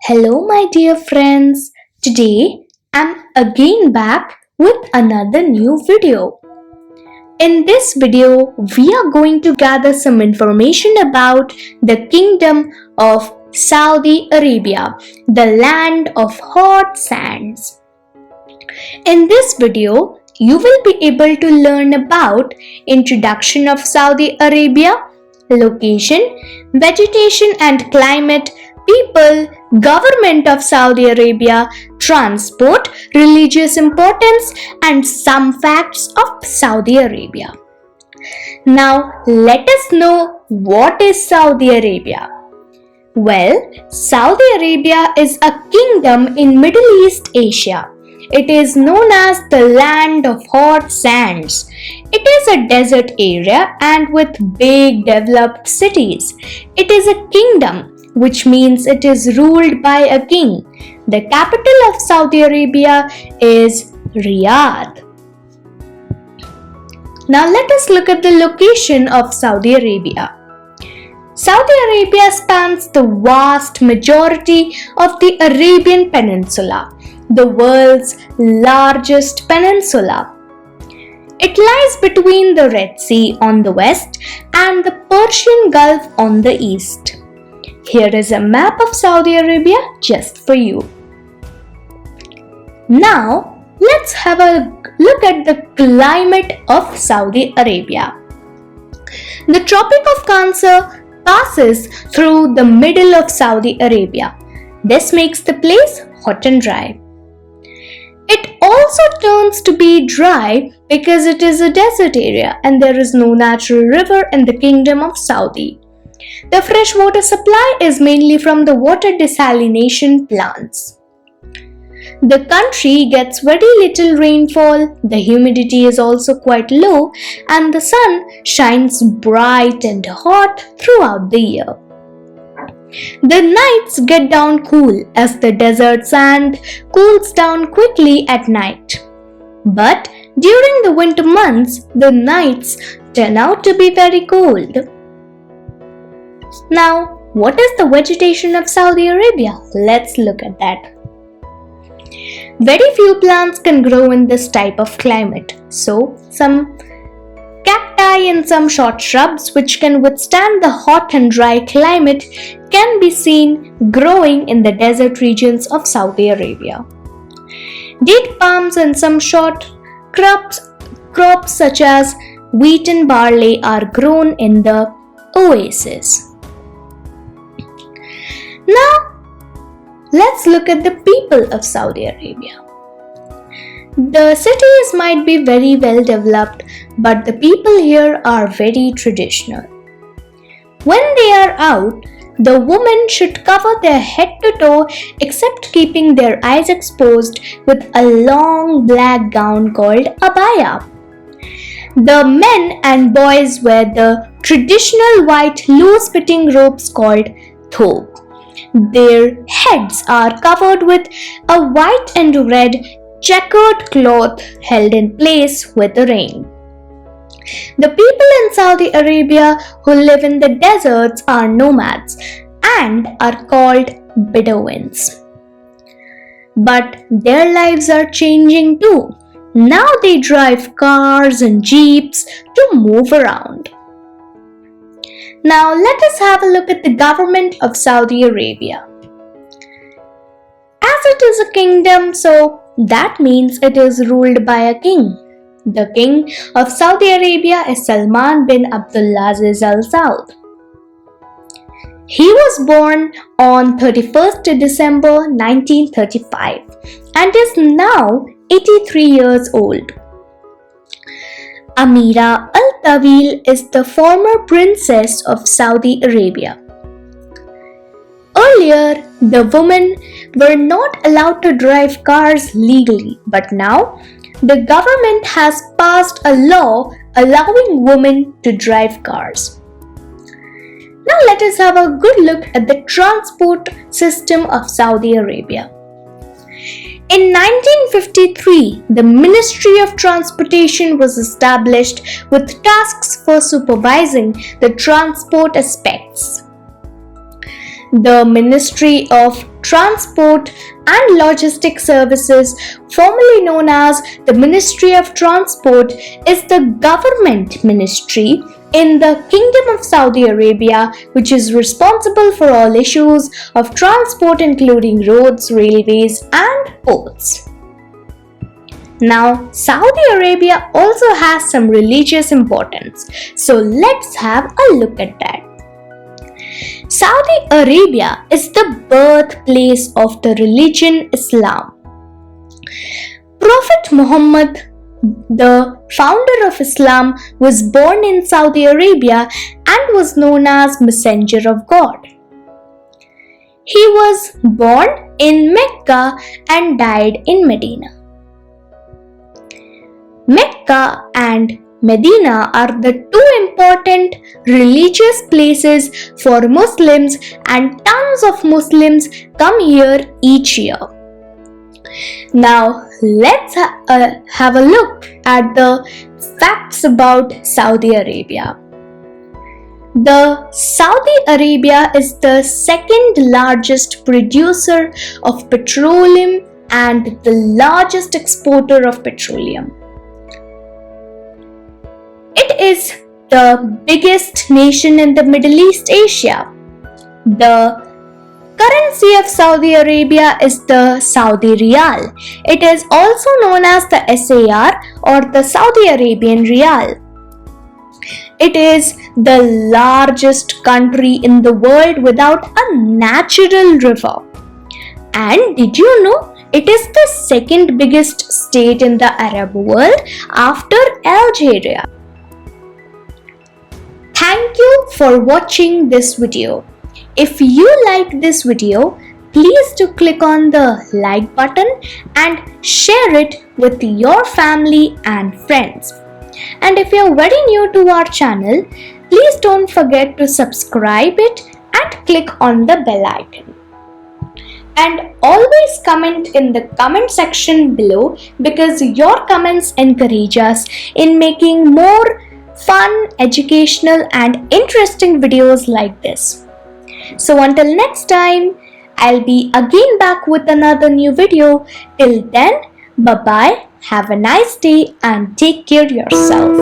Hello, my dear friends. Today I'm again back with another new video. In this video, we are going to gather some information about the Kingdom of Saudi Arabia, the land of hot sands. In this video, you will be able to learn about introduction of Saudi Arabia, location, vegetation and climate, people, government of Saudi Arabia, transport, religious importance, and some facts of Saudi Arabia. Now, let us know what is Saudi Arabia. Well, Saudi Arabia is a kingdom in Middle East Asia. It is known as the land of hot sands. It is a desert area and with big developed cities. It is a kingdom, which means it is ruled by a king. The capital of Saudi Arabia is Riyadh. Now let us look at the location of Saudi Arabia. Saudi Arabia spans the vast majority of the Arabian Peninsula, the world's largest peninsula. It lies between the Red Sea on the west and the Persian Gulf on the east. Here is a map of Saudi Arabia just for you. Now, let's have a look at the climate of Saudi Arabia. The Tropic of Cancer passes through the middle of Saudi Arabia. This makes the place hot and dry. It also turns to be dry because it is a desert area and there is no natural river in the Kingdom of Saudi. The freshwater supply is mainly from the water desalination plants. The country gets very little rainfall, the humidity is also quite low, and the sun shines bright and hot throughout the year. The nights get down cool as the desert sand cools down quickly at night. But during the winter months, the nights turn out to be very cold. Now, what is the vegetation of Saudi Arabia? Let's look at that. Very few plants can grow in this type of climate, so some cacti and some short shrubs which can withstand the hot and dry climate can be seen growing in the desert regions of Saudi Arabia. Date palms and some short crops such as wheat and barley are grown in the oasis. Now, let's look at the people of Saudi Arabia. The cities might be very well developed, but the people here are very traditional. When they are out, the women should cover their head to toe except keeping their eyes exposed with a long black gown called abaya. The men and boys wear the traditional white loose-fitting robes called thobe. Their heads are covered with a white and red checkered cloth held in place with a ring. The people in Saudi Arabia who live in the deserts are nomads and are called Bedouins. But their lives are changing too. Now they drive cars and jeeps to move around. Now let us have a look at the government of Saudi Arabia. As it is a kingdom, so that means it is ruled by a king. The king of Saudi Arabia is Salman bin Abdulaziz Al Saud. He was born on 31st December 1935 and is now 83 years old. Amira Al Tawil is the former princess of Saudi Arabia. Earlier, the women were not allowed to drive cars legally, but now the government has passed a law allowing women to drive cars. Now let us have a good look at the transport system of Saudi Arabia. In 1953, the Ministry of Transportation was established with tasks for supervising the transport aspects. The Ministry of Transport and Logistic Services, formerly known as the Ministry of Transport, is the government ministry in the Kingdom of Saudi Arabia, which is responsible for all issues of transport, including roads, railways, and ports. Now, Saudi Arabia also has some religious importance, so let's have a look at that. Saudi Arabia is the birthplace of the religion Islam. Prophet Muhammad, the founder of Islam, was born in Saudi Arabia and was known as Messenger of God. He was born in Mecca and died in Medina. Mecca and Medina are the two important religious places for Muslims, and tons of Muslims come here each year. Now let's have a look at the facts about Saudi Arabia. The Saudi Arabia is the second largest producer of petroleum and the largest exporter of petroleum. It is the biggest nation in the Middle East Asia. The currency of Saudi Arabia is the Saudi Riyal. It is also known as the SAR or the Saudi Arabian Riyal. It is the largest country in the world without a natural river. And did you know it is the second biggest state in the Arab world after Algeria? Thank you for watching this video. If you like this video, please do click on the like button and share it with your family and friends. And if you're very new to our channel, please don't forget to subscribe it and click on the bell icon. And always comment in the comment section below, because your comments encourage us in making more fun, educational and interesting videos like this. So until next time, I'll be again back with another new video. Till then, bye bye, have a nice day and take care yourself.